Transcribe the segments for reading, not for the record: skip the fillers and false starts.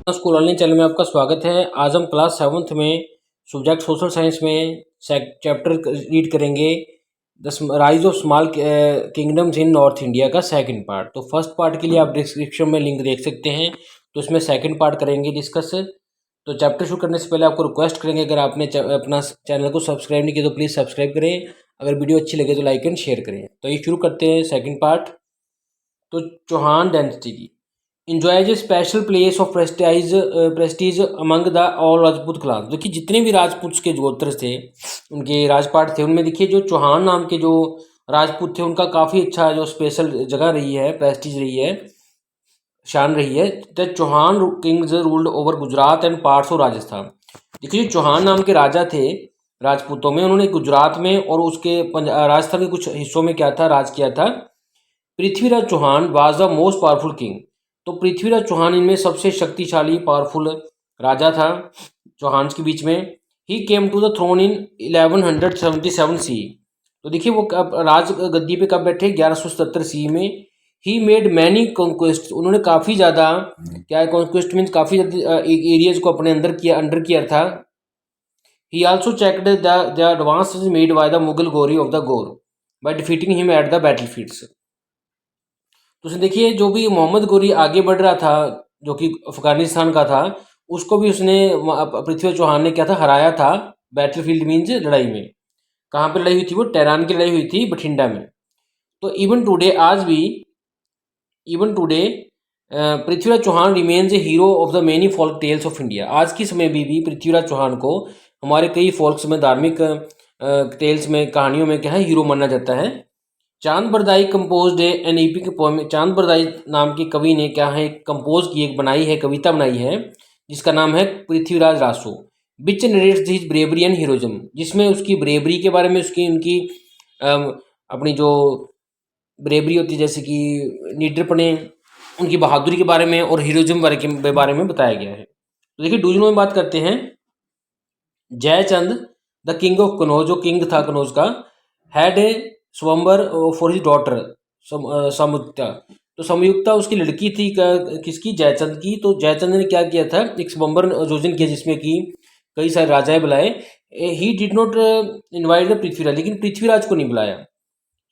School online channel में आपका स्वागत है। आज हम क्लास 7th में सब्जेक्ट सोशल साइंस में चैप्टर रीड करेंगे the rise of small kingdoms in north India का सेकंड पार्ट। तो फर्स्ट पार्ट के लिए आप डिस्क्रिप्शन में लिंक देख सकते हैं, तो इसमें सेकंड पार्ट करेंगे डिस्कस। तो चैप्टर शुरू करने से पहले आपको रिक्वेस्ट करेंगे, अगर आपने अपना चैनल को सब्सक्राइब नहीं किया तो प्लीज़ सब्सक्राइब करें। अगर वीडियो अच्छी लगे तो लाइक एंड शेयर करें। तो ये शुरू करते हैं सेकेंड पार्ट। तो चौहान डायनेस्टी की enjoys a special place of prestige among the all Rajput class. देखिए जितने भी राजपूत के गोत्र थे, उनके राजपाट थे, उनमें देखिए जो चौहान नाम के जो राजपूत थे उनका काफ़ी अच्छा जो स्पेशल जगह रही है, प्रेस्टीज रही है, शान रही है। The Chauhan kings ruled over Gujarat and parts of Rajasthan. देखिए जो चौहान नाम के राजा थे राजपूतों में, उन्होंने गुजरात में और उसके राजस्थान के कुछ हिस्सों में क्या था, राज किया था। Prithviraj Chauhan was the most powerful king. तो पृथ्वीराज चौहान इनमें सबसे शक्तिशाली पावरफुल राजा था चौहान के बीच में। ही came to the thrown in 1177 सी। तो देखिए वो कब राज गद्दी पे कब बैठे, 1177 सी में। He made many conquest. उन्होंने काफ़ी ज़्यादा क्या है, कॉन्क्वेस्ट मीन्स काफ़ी ज़्यादा एरियाज को अपने अंडर किया था। ही also checked the advance made by the Mughal Gauri of the Gaur by defeating him at the battle fields. तो उसने देखिए जो भी मोहम्मद गोरी आगे बढ़ रहा था, जो कि अफगानिस्तान का था, उसको भी उसने पृथ्वी चौहान ने क्या था, हराया था। बैटल फील्ड मीन्स लड़ाई में। कहाँ पे लड़ाई हुई थी, वो टेहरान की लड़ाई हुई थी, बठिंडा में। तो इवन टुडे आज भी, even today Prithviraj Chauhan remains a hero of the many folk tales of India. आज के समय में भी पृथ्वीराज चौहान को हमारे कई फोल्क्स में, धार्मिक टेल्स में, कहानियों में क्या है, हीरो माना जाता है। Chand Bardai compose an epic poem. Chand Bardai नाम के कवि ने क्या है, कंपोज की, एक बनाई है, कविता बनाई है, जिसका नाम है Prithviraj Raso. Which narrates his bravery and heroism, जिसमें उसकी ब्रेवरी के बारे में, उसकी उनकी अपनी जो ब्रेवरी होती है, जैसे कि निडरपने, उनकी बहादुरी के बारे में, और हीरोइज्म के बारे में बताया गया है। तो देखिए डूजनों में बात करते हैं। Jaichand the king of Kannauj, जो किंग था कनौज का, हैड ए स्वयंवर फॉर हिज डॉटर संयुक्ता। तो संयुक्ता उसकी लड़की थी, किसकी, जयचंद की। तो जयचंद ने क्या किया था, एक स्वयंवर आयोजन किया जिसमें कि कई सारे राजाएं बुलाए। He did not invite the Prithviraj, लेकिन पृथ्वीराज को नहीं बुलाया।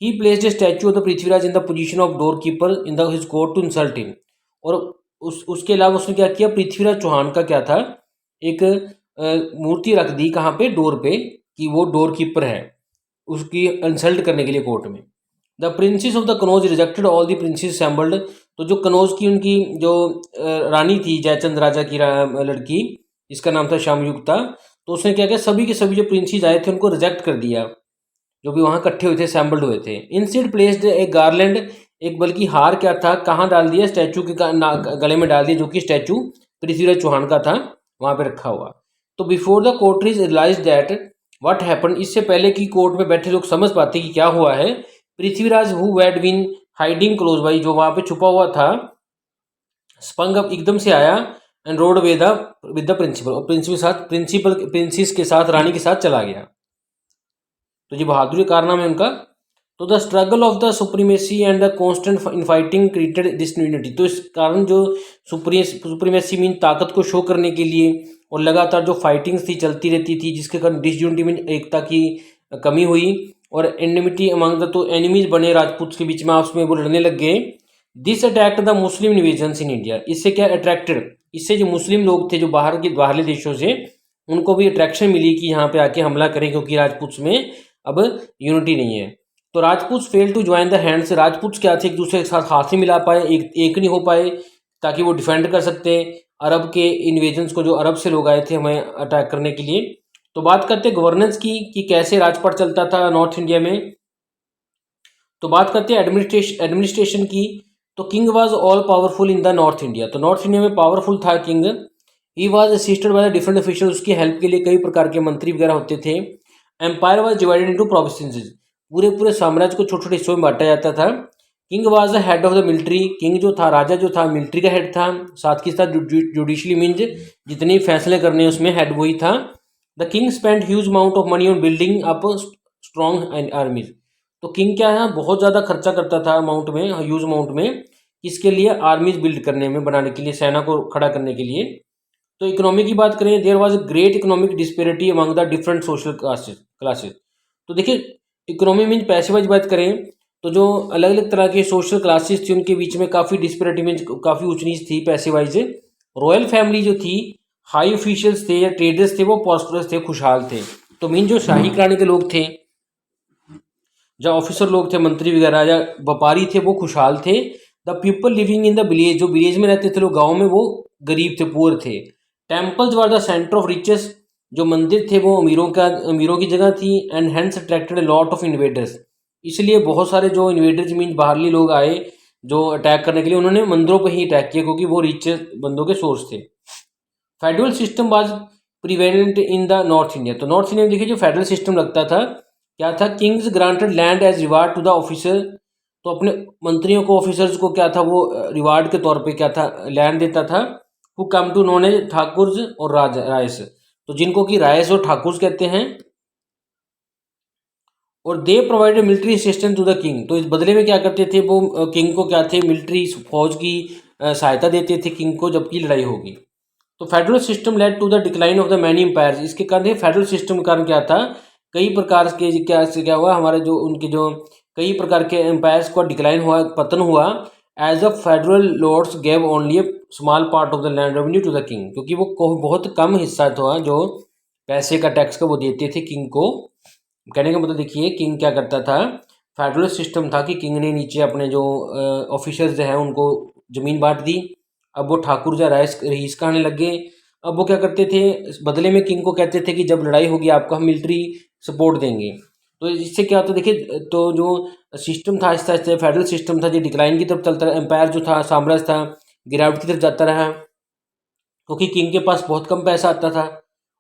He placed a statue of the Prithviraj in the position of door keeper in the his court to insult him. और उसके अलावा उसने क्या किया, पृथ्वीराज चौहान का क्या था, एक मूर्ति रख दी कहाँ पे, डोर पे, कि वो डोर कीपर है, उसकी इंसल्ट करने के लिए कोर्ट में। The princess of the Kannauj rejected all the princess assembled. तो जो कनौज की उनकी जो रानी थी, जयचंद राजा की लड़की, जिसका नाम था श्यामयुक्ता, तो उसने क्या किया, सभी के सभी जो प्रिंसेस आए थे उनको रिजेक्ट कर दिया, जो भी वहाँ इकट्ठे हुए थे, असेंबल्ड हुए थे। इंस्टेड प्लेस्ड एक गार्लैंड, एक बल्कि हार क्या था, कहाँ डाल दिया, स्टैचू के गले में डाल दिया, जो कि स्टैचू पृथ्वीराज चौहान का था, वहाँ पे रखा हुआ। तो before the courtiers realise that what happen, इससे पहले कि कोर्ट में बैठे लोग समझ पाते कि क्या हुआ है, Prithviraj who had been hiding close by, जो वहाँ पे छुपा हुआ था, स्पंग अप, एकदम से आया, and rode with the principal, और प्रिंसिस के साथ, रानी के साथ चला गया। तो ये बहादुरी कारनामा है उनका। तो the struggle of the supremacy and the constant infighting created disunity. तो इस कारण जो सुप्रीमेसी मीन ताकत को शो करने के लिए, और लगातार जो फाइटिंग्स थी चलती रहती थी, जिसके कारण डिसयूनिटी मीन एकता की कमी हुई, और एनिमिटी अमंग द, तो एनिमीज बने राजपूत के बीच में, आपस में वो लड़ने लग गए। This attacked the Muslim invasions in India. इससे क्या अट्रैक्टेड, इससे जो मुस्लिम लोग थे जो बाहरले देशों से, उनको भी अट्रैक्शन मिली कि यहाँ पे आके हमला करें, क्योंकि राजपूत में अब यूनिटी नहीं है। तो Rajput fail to join the hands. Rajput क्या थे, एक दूसरे के साथ हाथ नहीं मिला पाए, एक नहीं हो पाए, ताकि वो डिफेंड कर सकते अरब के इन्वेजन्स को, जो अरब से लोग आए थे हमें अटैक करने के लिए। तो बात करते हैं गवर्नेंस की, कि कैसे राजपाट चलता था नॉर्थ इंडिया में। तो बात करते हैं एडमिनिस्ट्रेशन की। तो king was all powerful in the north India. तो नॉर्थ इंडिया में पावरफुल था king. He was assisted by the different official, उसकी हेल्प के लिए कई प्रकार के मंत्री वगैरह होते थे। Empire was divided into provinces, पूरे पूरे साम्राज्य को छोटे छोटे हिस्सों में बांटा जाता था। King was the head of the military. King जो था, राजा जो था, मिलिट्री का हेड था, साथ के साथ जुडिशली मीन्स जितने फैसले करने उसमें हेड वही था। The king spend huge amount of money on building up strong आर्मीज। तो किंग क्या है, बहुत ज़्यादा खर्चा करता था अमाउंट में, ह्यूज अमाउंट में, किसके लिए, आर्मीज बिल्ड करने में, बनाने के लिए, सेना को खड़ा करने के लिए। तो इकोनॉमी की बात करें, there was a great economic disparity among the different social classes. तो देखिए इकोनॉमी मीन पैसे वाइज बात करें तो जो अलग अलग तरह के सोशल क्लासेस थी उनके बीच में काफ़ी डिस्पेरिटी मीन काफ़ी ऊंच नीच थी पैसे वाइज। रॉयल फैमिली जो थी, हाई ऑफिशियल्स थे या ट्रेडर्स थे, वो प्रॉस्परस थे, खुशहाल थे। तो मीन जो शाही घराने के लोग थे, जो ऑफिसर लोग थे, मंत्री वगैरह या व्यापारी थे, वो खुशहाल थे। The people living in the village, जो विलेज में रहते थे लोग, गाँव में, वो गरीब थे, पुअर थे। Temples were the centre of riches, जो मंदिर थे वो अमीरों की जगह थी। And hence attracted lot of invaders, इसलिए बहुत सारे जो इन्वेडर्स मीन बाहरली लोग आए जो अटैक करने के लिए, उन्होंने मंदिरों पर ही अटैक किया क्योंकि वो रिच बंदों के सोर्स थे। Federal system was prevalent in the north India. तो नॉर्थ इंडिया में देखिए जो फेडरल सिस्टम लगता था, क्या था, kings granted land as reward to the officer. तो अपने मंत्रियों को, ऑफिसर्स को क्या था, वो रिवार्ड के तौर पे क्या था, लैंड देता था। Who come to known as Thakur और रायस, तो जिनको कि रायस और ठाकुर कहते हैं। और they provided military assistance to the king, तो इस बदले में क्या करते थे वो, किंग को क्या थे, मिलिट्री फौज की सहायता देते थे किंग को जबकि लड़ाई होगी। तो federal system led to the decline of the many empires, इसके कारण फेडरल सिस्टम के कारण क्या था, कई प्रकार के क्या हुआ, हमारे जो उनके जो कई प्रकार के एम्पायर्स का डिक्लाइन हुआ, पतन हुआ। As a federal lords gave only a small part of the land revenue to the king, क्योंकि वो बहुत कम हिस्सा था जो पैसे का टैक्स का वो देते थे किंग को। कहने का मतलब देखिए किंग क्या करता था, फेडरल सिस्टम था कि किंग ने नीचे अपने जो ऑफिसर्स जो हैं उनको ज़मीन बांट दी। अब वो ठाकुर या रईस कहने लग गए। अब वो क्या करते थे, बदले में किंग को कहते थे कि जब लड़ाई होगी आपको हम मिलिट्री सपोर्ट देंगे। तो इससे क्या होता है देखिए, तो जो सिस्टम था आहिस्ता आहिस्ता फेडरल सिस्टम था जो डिक्लाइन की तरफ चलता रहा, एम्पायर जो था, साम्राज्य था, गिरावट की तरफ जाता रहा क्योंकि किंग के पास बहुत कम पैसा आता था,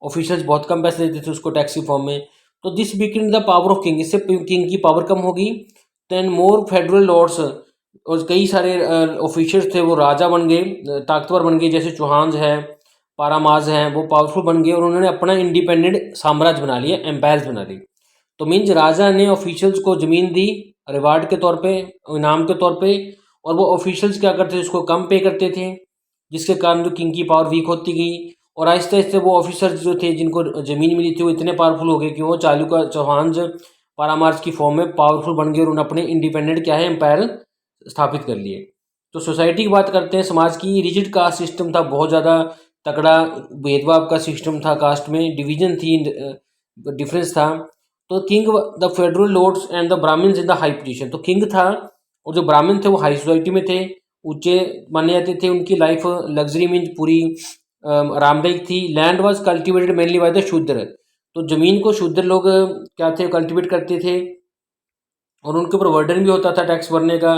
ऑफिसर्स बहुत कम पैसे देते थे उसको टैक्स की फॉर्म में। तो this Weeknd the power of king, इससे किंग की पावर कम होगी। देन मोर फेडरल लॉर्ड्स, और कई सारे ऑफिसर्स थे वो राजा बन गए, ताकतवर बन गए, जैसे चौहान है, पारामाज हैं, वो पावरफुल बन गए और उन्होंने अपना इंडिपेंडेंट साम्राज्य बना लिया, एम्पायर्स बना ली। तो मीन्स राजा ने ऑफिशियल्स को ज़मीन दी रिवार्ड के तौर पे, इनाम के तौर पे, और वो ऑफिशियल्स क्या करते थे, उसको कम पे करते थे, जिसके कारण जो किंग की पावर वीक होती गई। और आहिस्ते आहिस्ते वो ऑफिसर्स जो थे जिनको ज़मीन मिली थी वो इतने पावरफुल हो गए कि वो चालुका चौहान पारामार्स की फॉर्म में पावरफुल बन गए और उन्होंने अपने इंडिपेंडेंट क्या है एम्पायर स्थापित कर लिए। तो सोसाइटी की बात करते हैं, समाज की, रिजिड कास्ट सिस्टम था, बहुत ज़्यादा तगड़ा भेदभाव का सिस्टम था, कास्ट में डिवीजन थी, डिफरेंस था। तो king the federal lords and the Brahmins in the high position, तो किंग था और जो ब्राह्मण थे वो हाई सोसाइटी में थे, ऊंचे माने जाते थे, उनकी लाइफ लग्जरी मीन पूरी आरामदायक थी। Land was cultivated mainly by the शूद्र, तो ज़मीन को शूद्र लोग क्या थे, कल्टिवेट करते थे और उनके ऊपर वर्डन भी होता था टैक्स भरने का।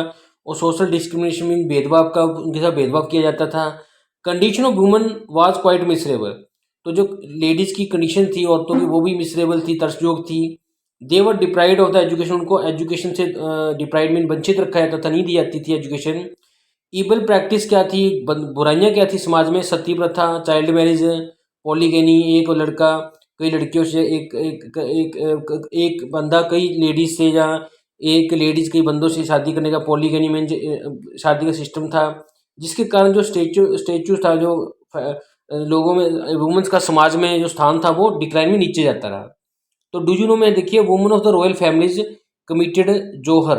और सोशल डिस्क्रिमिनेशन मीन भेदभाव का, उनके साथ भेदभाव किया जाता था। Condition of woman was quite miserable, तो जो लेडीज़ की कंडीशन थी औरतों की वो भी मिसरेबल थी, तरसयोग थी। दे वर डिप्राइड ऑफ द एजुकेशन, उनको एजुकेशन से डिप्राइड मीन वंचित रखा जाता था, नहीं दी जाती थी एजुकेशन। ईबल प्रैक्टिस क्या थी, बुराइयाँ क्या थी समाज में, सती प्रथा, चाइल्ड मैरिज, पॉलीगैनी, एक लड़का कई लड़कियों से, एक बंदा कई लेडीज से, या एक लेडीज कई बंदों से शादी करने का पॉलीगैनी में शादी का सिस्टम था। जिसके कारण जो स्टेचू था, जो लोगों में वुमेन्स का समाज में जो स्थान था वो डिक्लाइन में नीचे जाता रहा। तो डू यू नो में देखिए women of the royal families committed jauhar,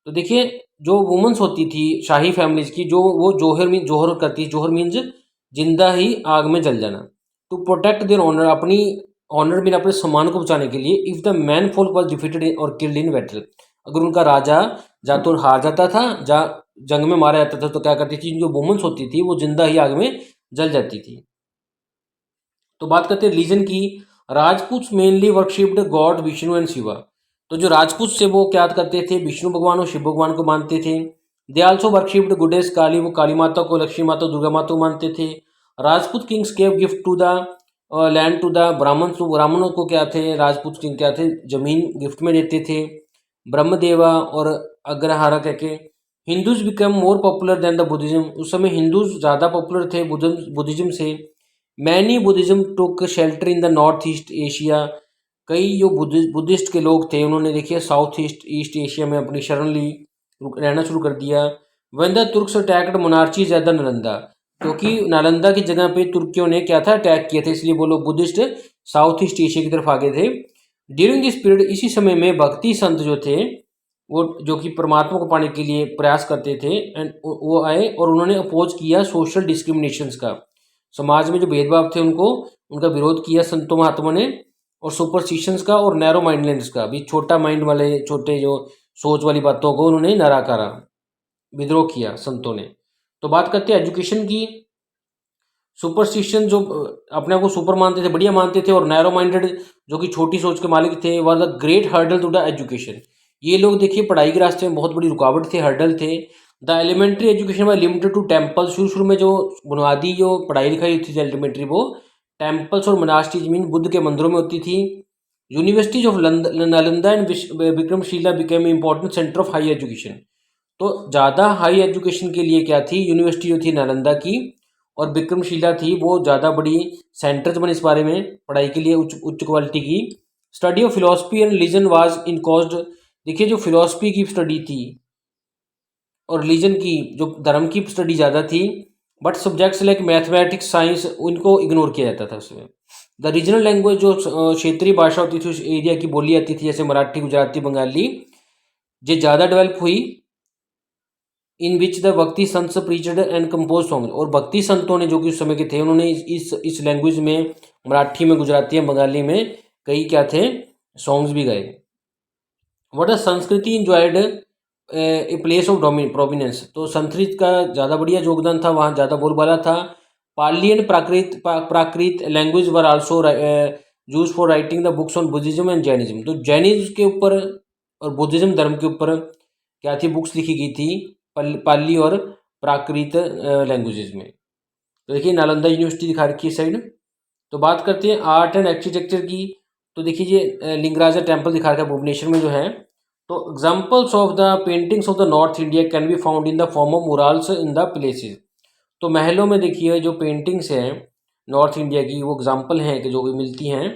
तो देखिए जो वुमेन्स होती थी शाही फैमिलीज की, जो वो जोहर करती, जोहर मीन्स जिंदा ही आग में जल जाना। टू प्रोटेक्ट देयर ऑनर, अपनी ऑनर मीन अपने सम्मान को बचाने के लिए। If the man folk was defeated और किल्ड इन बैटल, अगर उनका राजा जा तो हार जाता था, जा जंग में मारा जाता था, तो क्या करती थी जो वुमेन्स होती थी वो जिंदा ही आग में जल जाती थी। तो बात करते हैं रिलीजन की। Rajput mainly worshipped God Vishnu and Shiva, तो जो राजपूत से वो क्या करते थे, विष्णु भगवान और शिव भगवान को मानते थे। दे आल्सो वर्शिप्ड गुडेस काली, वो काली माता को, लक्ष्मी माता, दुर्गा माता को मानते थे। Rajput kings gave gift to the land to the Brahmin, तो ब्राह्मणों को क्या थे, राजपूत किंग क्या थे, जमीन गिफ्ट में देते थे। ब्रह्मदेवा और अग्रहारा कह के। Hindus become more popular than the Buddhism, उस समय हिंदूज ज़्यादा पॉपुलर थे बुद्धिज्म से। Many Buddhism took shelter in the north east Asia, कई जो बुद्धिस्ट के लोग थे उन्होंने देखिए साउथ ईस्ट एशिया में अपनी शरण ली, रहना शुरू कर दिया। When the Turks attacked monarchies at the Nalanda, क्योंकि नालंदा की जगह पे तुर्कियों ने क्या था, अटैक किया था, इसलिए वो लोग बुद्धिस्ट साउथ ईस्ट एशिया की तरफ आगे थे। ड्यूरिंग दिस पीरियड, इसी समय में भक्ति संत जो थे, वो जो कि परमात्मा को पाने के लिए प्रयास करते थे, एंड वो आए और उन्होंने अपोज किया सोशल डिस्क्रिमिनेशंस का। समाज में जो भेदभाव थे उनको, उनका विरोध किया संतों महात्मा ने, और सुपरस्टिशंस का और नैरो माइंडनेस का भी, छोटा माइंड वाले, छोटे जो सोच वाली बातों को उन्होंने नकारा, विद्रोह किया संतों ने। तो बात करते हैं एजुकेशन की। सुपरस्टिशन जो अपने आप को सुपर मानते थे, बढ़िया मानते थे, और नैरो माइंडेड जो कि छोटी सोच के मालिक थे, were the great hurdle to the education. ये लोग देखिए पढ़ाई के रास्ते में बहुत बड़ी रुकावट थे, हर्डल थे। The elementary education was limited to temple. शुरू शुरू में जो बुनियादी जो पढ़ाई लिखाई होती थी एलिमेंट्री, वो टेम्पल्स और मोनास्ट्रीज मीन बुद्ध के मंदिरों में होती थी। Universities of Nalanda and Vikramshila became important centre of high education. तो ज़्यादा हाई एजुकेशन के लिए क्या थी, यूनिवर्सिटी जो थी नालंदा की और विक्रमशिला थी, वो ज़्यादा बड़ी सेंटर्स बने इस बारे में पढ़ाई के लिए, उच्च उच्च क्वालिटी की। Study of philosophy and religion was in caused. देखिए जो फिलोसफी की स्टडी थी और रिलीजन की, जो धर्म की स्टडी ज़्यादा थी, but subjects like mathematics science उनको इग्नोर किया जाता था उसमें। द रीजनल लैंग्वेज जो क्षेत्रीय भाषा होती थी उस एरिया की बोली जाती थी, जैसे मराठी, गुजराती, बंगाली, ये ज़्यादा डेवलप हुई। इन विच द भक्ति संत प्रीचड एंड कंपोज सॉन्ग, और भक्ति संतों ने जो कि उस समय के थे, उन्होंने इस लैंग्वेज में, मराठी में, गुजराती में, बंगाली में कई क्या थे, सॉन्ग्स भी गए। वट द संस्कृति enjoyed a place of prominence. तो संस्कृत का ज़्यादा बढ़िया योगदान था, वहाँ ज़्यादा बोलबाला था। Pali and Prakrit language were also use for writing the books on Buddhism and Jainism. तो जैनिज्म के ऊपर और बुद्धिज्म धर्म के ऊपर क्या थी, बुक्स लिखी गई थी पाली और प्राकृत लैंग्वेजेस में। तो देखिए नालंदा यूनिवर्सिटी दिखा रखी है साइड। तो बात करते हैं आर्ट एंड आर्किटेक्चर की। तो देखिए ये लिंगराजा टेम्पल दिखा रखा है भुवनेश्वर में जो है। तो examples of the paintings of the north India can be found in the form of murals in the places. तो महलों में देखिए जो पेंटिंग्स हैं नॉर्थ इंडिया की, वो एग्जाम्पल हैं कि जो भी मिलती हैं,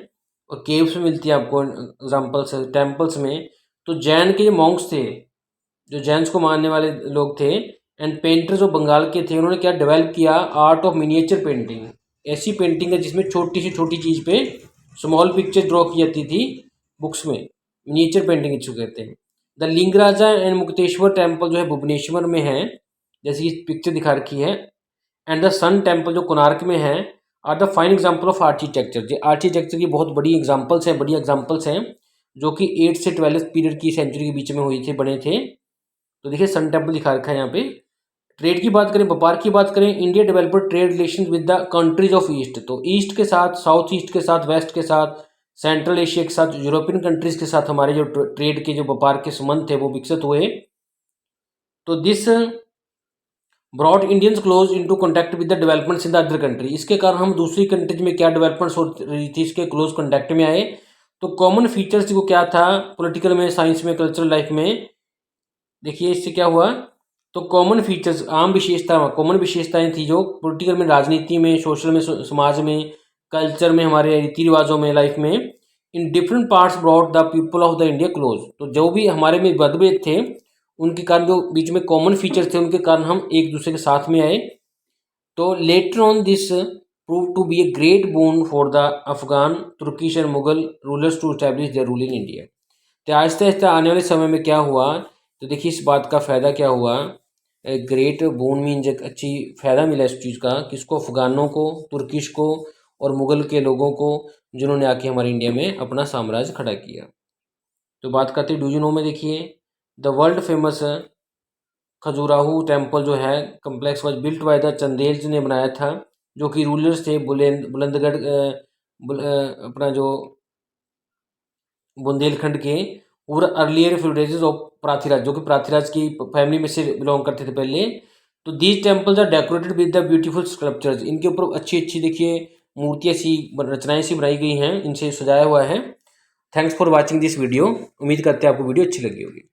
और केव्स में मिलती हैं आपको एग्जाम्पल्स टेम्पल्स में। तो जैन के जो मॉन्क्स थे, जो जैन्स को मानने वाले लोग थे, एंड पेंटर जो बंगाल के थे, उन्होंने क्या डेवलप किया, आर्ट ऑफ मिनिएचर पेंटिंग। ऐसी पेंटिंग है जिसमें छोटी से छोटी चीज़ पे स्मॉल पिक्चर ड्रॉ की जाती थी बुक्स में, मिनिएचर पेंटिंग इसको कहते हैं। द लिंगराजा एंड मुक्तेश्वर टेम्पल जो है भुवनेश्वर में है, जैसे ये पिक्चर दिखा रखी है, एंड द सन टेम्पल जो कोणार्क में है, are the fine example of architecture. जो आर्किटेक्चर की बहुत बड़ी एग्जाम्पल्स हैं, बढ़िया एग्जाम्पल्स हैं, जो कि 8th से 12th पीरियड की सेंचुरी के बीच में हुई थे, बने थे। तो देखिए सन टेम्पल दिखा रखा है यहाँ पे। ट्रेड की बात करें, व्यापार की बात करें, India developed trade relation with the countries of east. तो ईस्ट के साथ, साउथ ईस्ट के साथ, वेस्ट के साथ, सेंट्रल एशिया के साथ, यूरोपियन कंट्रीज के साथ हमारे जो ट्रेड के जो व्यापार के संबंध थे वो विकसित हुए। तो this brought Indians close into contact with the developments in the other country. इसके कारण हम दूसरी कंट्रीज में क्या डेवलपमेंट्स हो रही थी, इसके क्लोज कॉन्टैक्ट में आए। तो कॉमन फीचर्स को क्या था, पॉलिटिकल में, साइंस में, कल्चरल लाइफ में, देखिए इससे क्या हुआ। तो कॉमन फीचर्स, आम विशेषता, कॉमन विशेषताएं थी जो पॉलिटिकल में, राजनीति में, सोशल में, समाज में, कल्चर में, हमारे रीति रिवाजों में, लाइफ में, in different parts brought the people of the India close. तो जो भी हमारे में मतभेद थे, उनके कारण, जो बीच में कॉमन फीचर्स थे, उनके कारण हम एक दूसरे के साथ में आए। तो later on this prove to be a great boon for the Afghan, Turkish and Mughal rulers to establish their rule in India. तो आहिस्ता आहिस्ता आने वाले समय में क्या हुआ, तो देखिए इस बात का फ़ायदा क्या हुआ, ग्रेट बोन मीन्स एक अच्छी फ़ायदा मिला इस चीज़ का, किसको, अफ़गानों को, तुर्किश को और मुग़ल के लोगों को, जिन्होंने आके हमारे इंडिया में अपना साम्राज्य खड़ा किया। तो बात करते हैं डू यू नो में। देखिए the world famous Khajuraho temple जो है, complex was built by the Chandels ने बनाया था, जो कि रूलर्स थे बुलंदगढ़, अपना जो बुंदेलखंड के, और अर्लियर फ्यूडेजेस ऑफ पृथ्वीराज, जो कि पृथ्वीराज की फैमिली में से बिलोंग करते थे पहले। तो these temples are decorated with the beautiful sculptures. इनके ऊपर अच्छी अच्छी देखिए मूर्तियाँ सी, रचनाएं सी बनाई गई हैं, इनसे सजाया हुआ है। Thanks for watching this video. उम्मीद करते हैं आपको वीडियो अच्छी लगी होगी।